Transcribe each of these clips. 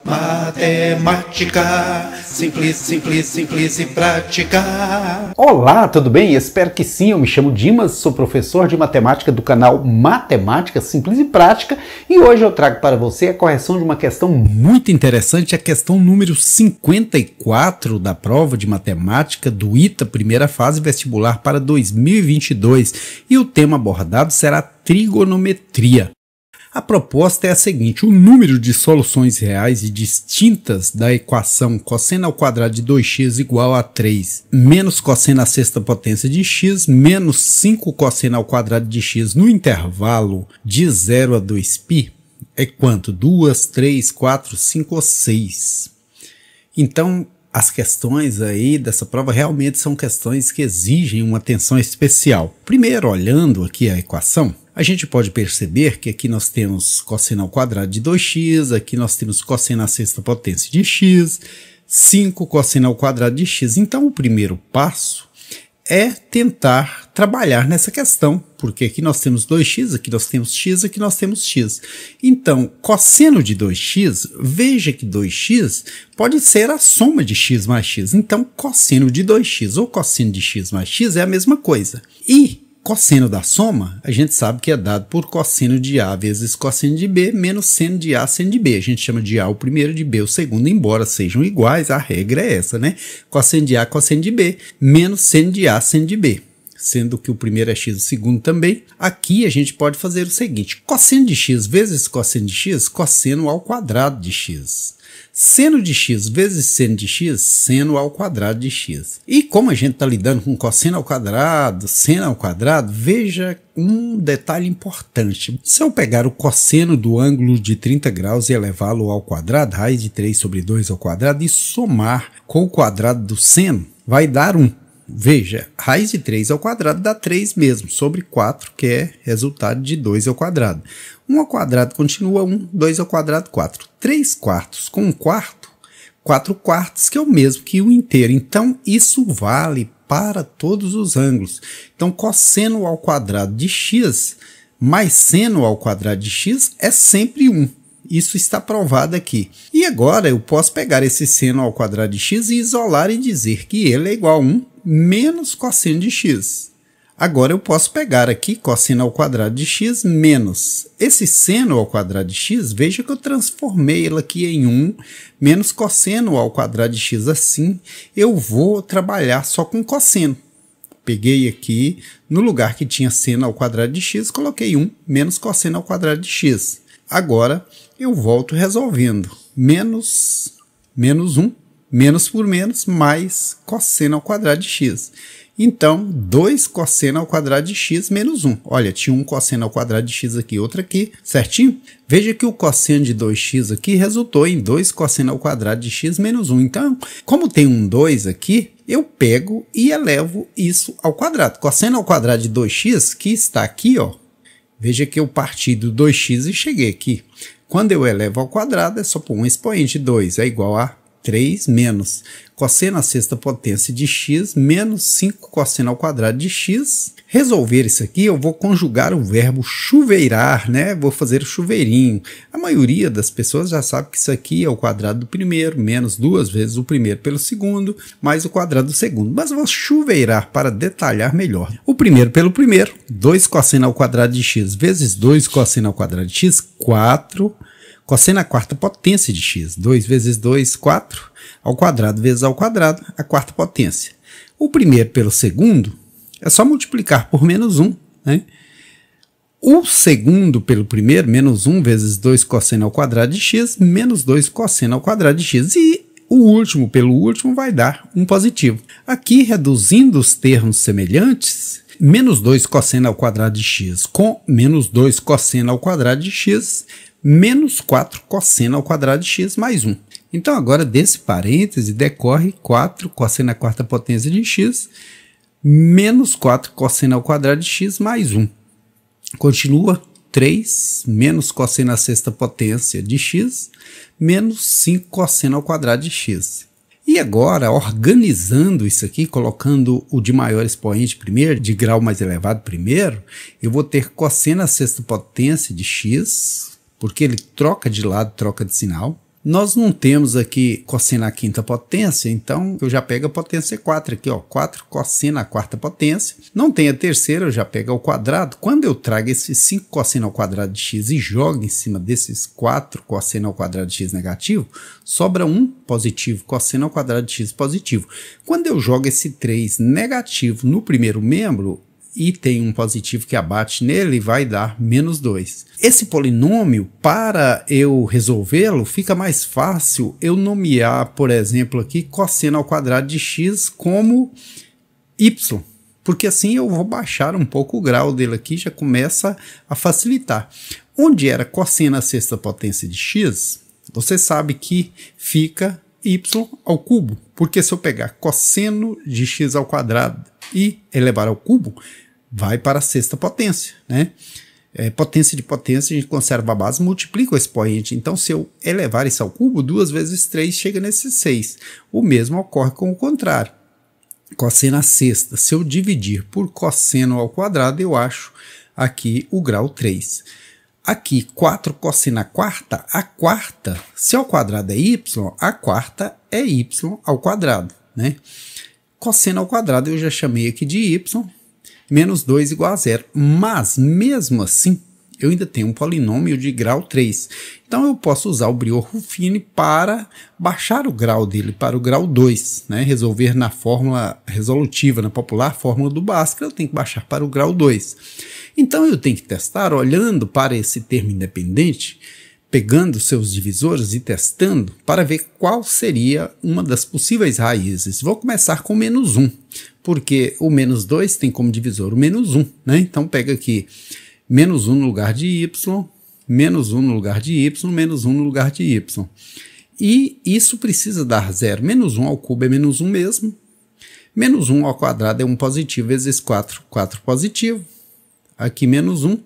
Matemática, simples, simples, simples e prática. Olá, tudo bem? Espero que sim. Eu me chamo Dimas, sou professor de matemática do canal Matemática Simples e Prática e hoje eu trago para você a correção de uma questão muito interessante, a questão número 54 da prova de matemática do ITA, primeira fase vestibular para 2022, e o tema abordado será trigonometria. A proposta é a seguinte: o número de soluções reais e distintas da equação cosseno ao quadrado de 2x igual a 3 menos cosseno à sexta potência de x menos 5 cosseno ao quadrado de x no intervalo de 0 a 2π é quanto? 2, 3, 4, 5 ou 6. Então, as questões aí dessa prova realmente são questões que exigem uma atenção especial. Primeiro, olhando aqui a equação, a gente pode perceber que aqui nós temos cosseno ao quadrado de 2x, aqui nós temos cosseno à sexta potência de x, 5 cosseno ao quadrado de x. Então, o primeiro passo é tentar trabalhar nessa questão, porque aqui nós temos 2x, aqui nós temos x, aqui nós temos x. Então, cosseno de 2x, veja que 2x pode ser a soma de x mais x. Então, cosseno de 2x ou cosseno de x mais x é a mesma coisa. E cosseno da soma, a gente sabe que é dado por cosseno de A vezes cosseno de B menos seno de A seno de B. A gente chama de A o primeiro, de B o segundo, embora sejam iguais, a regra é essa, né? Cosseno de A cosseno de B menos seno de A seno de B. Sendo que o primeiro é x, o segundo também. Aqui a gente pode fazer o seguinte: cosseno de x vezes cosseno de x, cosseno ao quadrado de x. Seno de x vezes seno de x, seno ao quadrado de x. E como a gente está lidando com cosseno ao quadrado, seno ao quadrado, veja um detalhe importante. Se eu pegar o cosseno do ângulo de 30 graus e elevá-lo ao quadrado, raiz de 3 sobre 2 ao quadrado, e somar com o quadrado do seno, vai dar 1. Veja, raiz de 3 ao quadrado dá 3 mesmo, sobre 4, que é resultado de 2 ao quadrado. 1 ao quadrado continua 1, 2 ao quadrado 4. 3 quartos com 1 quarto, 4 quartos, que é o mesmo que 1 inteiro. Então, isso vale para todos os ângulos. Então, cosseno ao quadrado de x mais seno ao quadrado de x é sempre 1. Isso está provado aqui. E agora eu posso pegar esse seno ao quadrado de x e isolar e dizer que ele é igual a 1 menos cosseno de x. Agora eu posso pegar aqui cosseno ao quadrado de x menos esse seno ao quadrado de x. Veja que eu transformei ele aqui em 1 menos cosseno ao quadrado de x. Assim eu vou trabalhar só com cosseno. Peguei aqui, no lugar que tinha seno ao quadrado de x, coloquei 1 menos cosseno ao quadrado de x. Agora eu volto resolvendo. Menos 1, menos por menos, mais cosseno ao quadrado de x. Então, 2 cosseno ao quadrado de x menos 1. Olha, tinha um cosseno ao quadrado de x aqui, outro aqui, certinho? Veja que o cosseno de 2x aqui resultou em 2 cosseno ao quadrado de x menos 1. Então, como tem um 2 aqui, eu pego e elevo isso ao quadrado. Cosseno ao quadrado de 2x, que está aqui, ó. Veja que eu parti do 2x e cheguei aqui. Quando eu elevo ao quadrado, é só pôr um expoente. 2 é igual a 3 menos cosseno à sexta potência de x menos 5 cosseno ao quadrado de x. Resolver isso aqui, eu vou conjugar o verbo chuveirar, né? Vou fazer o chuveirinho. A maioria das pessoas já sabe que isso aqui é o quadrado do primeiro, menos 2 vezes o primeiro pelo segundo, mais o quadrado do segundo. Mas eu vou chuveirar para detalhar melhor. O primeiro pelo primeiro, 2 cosseno ao quadrado de x vezes 2 cosseno ao quadrado de x, 4 cosseno à quarta potência de x. 2 vezes 2, 4, ao quadrado vezes ao quadrado, a quarta potência. O primeiro pelo segundo é só multiplicar por menos 1, né? O segundo pelo primeiro, menos 1 vezes 2 cosseno ao quadrado de x, menos 2 cosseno ao quadrado de x. E o último pelo último vai dar um positivo. Aqui, reduzindo os termos semelhantes, menos 2 cosseno ao quadrado de x com menos 2 cosseno ao quadrado de x, menos 4 cosseno ao quadrado de x mais 1. Então, agora, desse parêntese, decorre 4 cosseno à quarta potência de x, menos 4 cosseno ao quadrado de x mais 1. Continua 3 menos cosseno à sexta potência de x, menos 5 cosseno ao quadrado de x. E agora, organizando isso aqui, colocando o de maior expoente primeiro, de grau mais elevado primeiro, eu vou ter cosseno à sexta potência de x, porque ele troca de lado, troca de sinal, Nós não temos aqui cosseno à quinta potência, então eu já pego a potência 4 aqui, ó, 4 cosseno à quarta potência. Não tem a terceira, eu já pego ao quadrado. Quando eu trago esses 5 cosseno ao quadrado de x e jogo em cima desses 4 cosseno ao quadrado de x negativo, sobra 1 positivo, cosseno ao quadrado de x positivo. Quando eu jogo esse 3 negativo no primeiro membro, e tem um positivo que abate nele, vai dar menos 2. Esse polinômio, para eu resolvê-lo, fica mais fácil eu nomear, por exemplo, aqui, cosseno ao quadrado de x como y, porque assim eu vou baixar um pouco o grau dele aqui, já começa a facilitar. Onde era cosseno à sexta potência de x, você sabe que fica y ao cubo, porque se eu pegar cosseno de x ao quadrado e elevar ao cubo, vai para a sexta potência, né? Potência de potência, a gente conserva a base, multiplica o expoente. Então, se eu elevar isso ao cubo, 2 vezes 3 chega nesse 6. O mesmo ocorre com o contrário. Cosseno à sexta, se eu dividir por cosseno ao quadrado, eu acho aqui o grau 3. Aqui, 4 cosseno à quarta, se ao quadrado é y, a quarta é y ao quadrado, né? Cosseno ao quadrado eu já chamei aqui de y, menos 2 igual a 0. Mas, mesmo assim, eu ainda tenho um polinômio de grau 3. Então, eu posso usar o Briot-Ruffini para baixar o grau dele para o grau 2, né? Resolver na fórmula resolutiva, na popular fórmula do Bhaskara, eu tenho que baixar para o grau 2. Então, eu tenho que testar, olhando para esse termo independente, pegando seus divisores e testando para ver qual seria uma das possíveis raízes. Vou começar com menos 1, porque o menos 2 tem como divisor o menos 1, né? Então pega aqui menos 1 no lugar de y, menos 1 no lugar de y, menos 1 no lugar de y. E isso precisa dar 0. Menos 1 ao cubo é menos 1 mesmo. Menos 1 ao quadrado é 1 positivo vezes 4, 4 positivo. Aqui menos 1.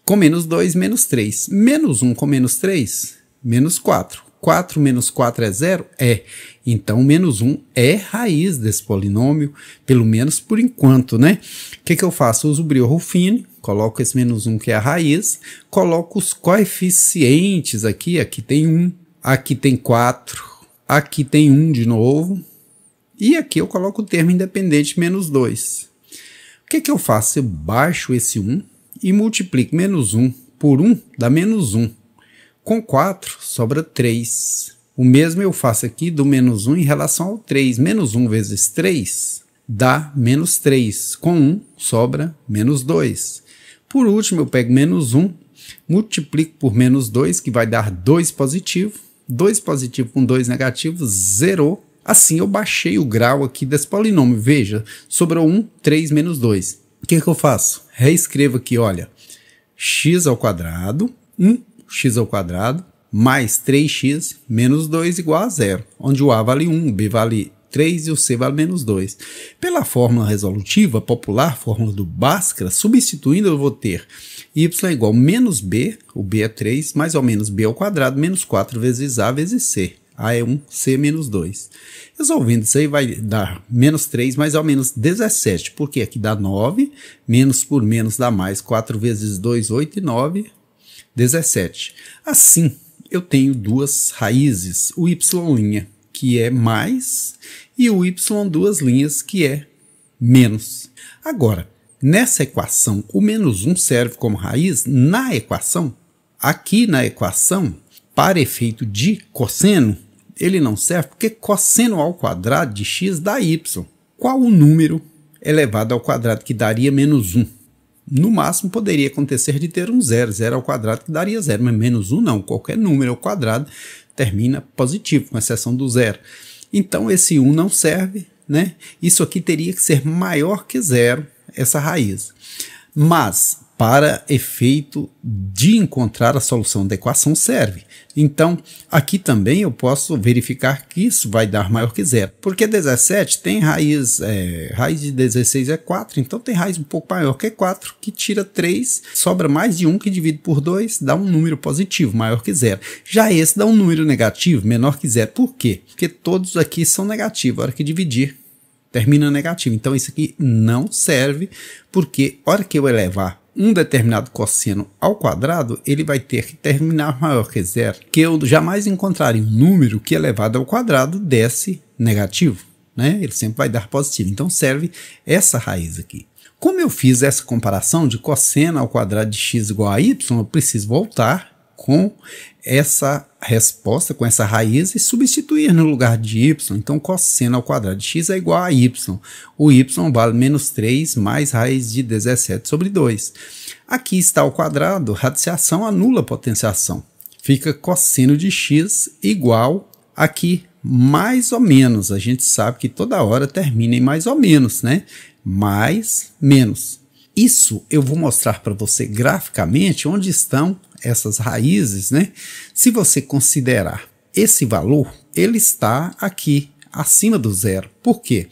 Com menos 2, menos 3. Menos 1 com menos 3, menos 4. 4 menos 4 é 0? É. Então, menos 1 é raiz desse polinômio, pelo menos por enquanto, né? O que eu faço? Eu uso o Briot-Ruffini, coloco esse menos 1 que é a raiz, coloco os coeficientes aqui. Aqui tem 1, aqui tem 4, aqui tem 1 de novo. E aqui eu coloco o termo independente menos 2. O que eu faço? Eu baixo esse 1 e multiplico menos 1 por 1, dá menos 1. Com 4, sobra 3. O mesmo eu faço aqui do menos 1 em relação ao 3. Menos 1 vezes 3 dá menos 3. Com 1, sobra menos 2. Por último, eu pego menos 1, multiplico por menos 2, que vai dar 2 positivo. 2 positivo com 2 negativo, zerou. Assim, eu baixei o grau aqui desse polinômio. Veja, sobrou 1, 3 menos 2. O que eu faço? Reescrevo aqui, olha, x ao quadrado, 1x ao quadrado, mais 3x menos 2 igual a 0, onde o a vale 1, o b vale 3 e o c vale menos 2. Pela fórmula resolutiva, popular, fórmula do Bhaskara, substituindo eu vou ter y igual a menos b, o b é 3, mais ou menos b ao quadrado, menos 4 vezes a vezes c. A é 1, C menos 2. Resolvendo isso aí vai dar menos 3 mais ou menos 17, porque aqui dá 9, menos por menos dá mais, 4 vezes 2, 8 e 9, 17. Assim, eu tenho duas raízes, o y', que é mais, e o y duas linhas, que é menos. Agora, nessa equação, o menos 1 serve como raiz na equação. Aqui na equação, para efeito de cosseno, ele não serve porque cosseno ao quadrado de x dá y. Qual o número elevado ao quadrado que daria menos 1? No máximo poderia acontecer de ter um 0, 0 ao quadrado que daria 0, mas menos 1 não, qualquer número ao quadrado termina positivo, com exceção do 0. Então esse 1 não serve, né? Isso aqui teria que ser maior que 0, essa raiz. Mas para efeito de encontrar a solução da equação serve. Então, aqui também eu posso verificar que isso vai dar maior que 0. Porque 17 tem raiz de 16 é 4, então tem raiz um pouco maior que 4, que tira 3, sobra mais de 1, que divide por 2, dá um número positivo, maior que 0. Já esse dá um número negativo, menor que 0. Por quê? Porque todos aqui são negativos, a hora que dividir termina negativo. Então isso aqui não serve, porque a hora que eu elevar um determinado cosseno ao quadrado, ele vai ter que terminar maior que zero, que eu jamais encontraria um número que elevado ao quadrado desse negativo, né? Ele sempre vai dar positivo. Então serve essa raiz aqui. Como eu fiz essa comparação de cosseno ao quadrado de x igual a y, eu preciso voltar com essa resposta, com essa raiz, e substituir no lugar de y. Então, cosseno ao quadrado de x é igual a y. O y vale menos 3 mais raiz de 17 sobre 2. Aqui está o quadrado, radiciação anula a potenciação. Fica cosseno de x igual aqui, mais ou menos. A gente sabe que toda hora termina em mais ou menos, né? Mais, menos. Isso eu vou mostrar para você graficamente onde estão essas raízes, né? Se você considerar esse valor, ele está aqui, acima do zero. Por quê?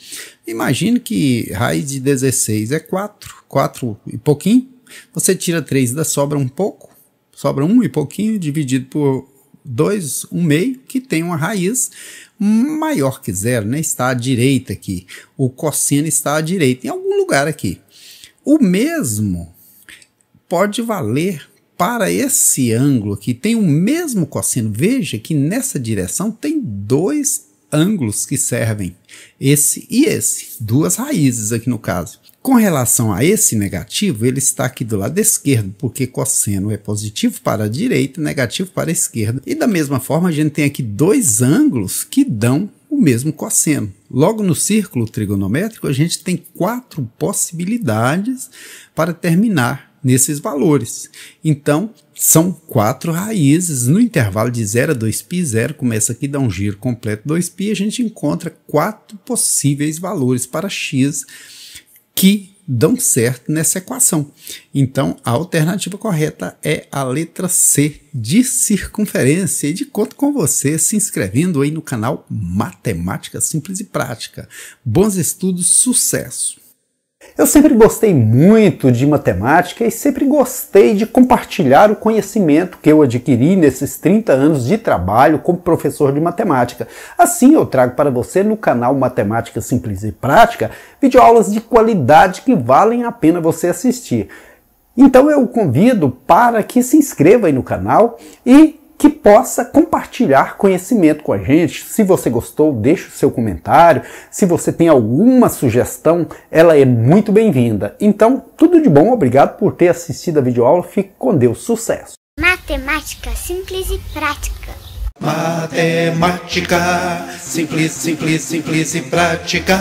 Imagine que raiz de 16 é 4 e pouquinho. Você tira 3, sobra um pouco, sobra 1 e pouquinho, dividido por 2, 1 meio, que tem uma raiz maior que zero, né? Está à direita aqui. O cosseno está à direita, em algum lugar aqui. O mesmo pode valer para esse ângulo aqui, tem o mesmo cosseno. Veja que nessa direção tem dois ângulos que servem, esse e esse, duas raízes aqui no caso. Com relação a esse negativo, ele está aqui do lado esquerdo, porque cosseno é positivo para a direita, negativo para a esquerda. E da mesma forma, a gente tem aqui dois ângulos que dão o mesmo cosseno. Logo no círculo trigonométrico, a gente tem 4 possibilidades para terminar nesses valores. Então, são 4 raízes no intervalo de 0 a 2π. 0 começa aqui, dá um giro completo 2π, a gente encontra 4 possíveis valores para x que dão certo nessa equação. Então, a alternativa correta é a letra C, de circunferência. E de conto com você se inscrevendo aí no canal Matemática Simples e Prática. Bons estudos, sucesso! Eu sempre gostei muito de matemática e sempre gostei de compartilhar o conhecimento que eu adquiri nesses 30 anos de trabalho como professor de matemática. Assim eu trago para você no canal Matemática Simples e Prática videoaulas de qualidade que valem a pena você assistir. Então eu o convido para que se inscreva aí no canal e que possa compartilhar conhecimento com a gente. Se você gostou, deixe o seu comentário. Se você tem alguma sugestão, ela é muito bem-vinda. Então, tudo de bom, obrigado por ter assistido a videoaula. Fique com Deus, sucesso! Matemática simples e prática. Matemática simples, simples, simples e prática.